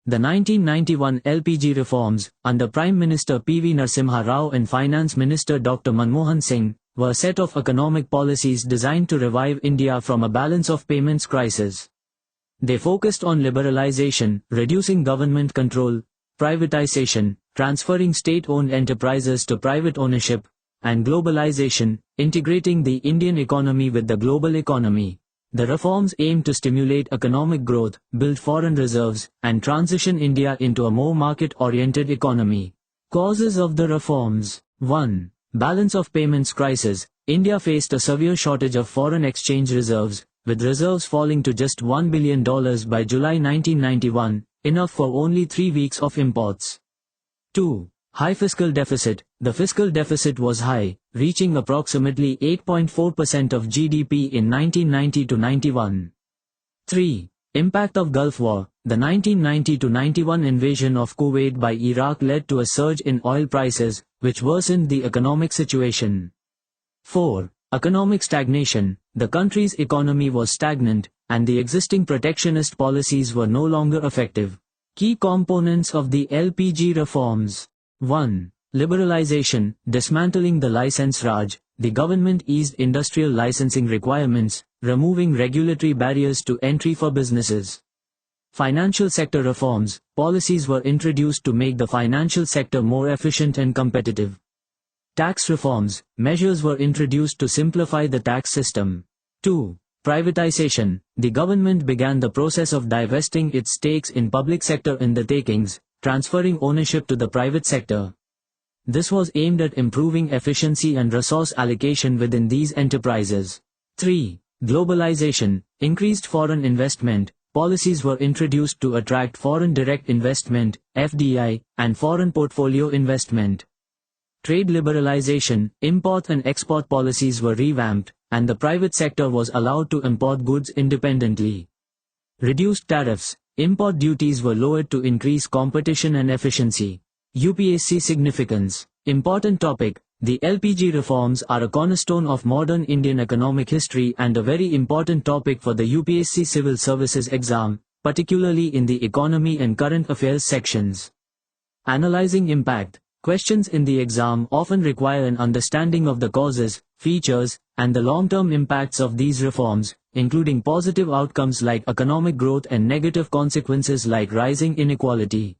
The 1991 LPG reforms, under Prime Minister P.V. Narasimha Rao and Finance Minister Dr. Manmohan Singh, were a set of economic policies designed to revive India from a balance of payments crisis. They focused on liberalization, reducing government control, privatization, transferring state-owned enterprises to private ownership, and globalization, integrating the Indian economy with the global economy. The reforms aimed to stimulate economic growth, build foreign reserves, and transition India into a more market-oriented economy. Causes of the reforms. 1. Balance of payments crisis. India faced a severe shortage of foreign exchange reserves, with reserves falling to just $1 billion by July 1991, enough for only 3 weeks of imports. 2. High fiscal deficit. The fiscal deficit was high, reaching approximately 8.4% of GDP in 1990-91. 3. Impact of Gulf War. The 1990-91 invasion of Kuwait by Iraq led to a surge in oil prices, which worsened the economic situation. 4. Economic stagnation. The country's economy was stagnant, and the existing protectionist policies were no longer effective. Key components of the LPG reforms. 1. Liberalization. Dismantling the license Raj, the government eased industrial licensing requirements, removing regulatory barriers to entry for businesses. Financial sector reforms. Policies were introduced to make the financial sector more efficient and competitive. Tax reforms. Measures were introduced to simplify the tax system. 2. Privatization. The government began the process of divesting its stakes in public sector undertakings, transferring ownership to the private sector. This was aimed at improving efficiency and resource allocation within these enterprises. 3. Globalization. Increased foreign investment. Policies were introduced to attract foreign direct investment, FDI, and foreign portfolio investment. Trade liberalization. Import and export policies were revamped, and the private sector was allowed to import goods independently. Reduced tariffs. Import duties were lowered to increase competition and efficiency. UPSC significance. Important topic. The LPG reforms are a cornerstone of modern Indian economic history and a very important topic for the UPSC Civil Services exam, particularly in the economy and current affairs sections. Analyzing impact. Questions in the exam often require an understanding of the causes, features, and the long-term impacts of these reforms, including positive outcomes like economic growth and negative consequences like rising inequality.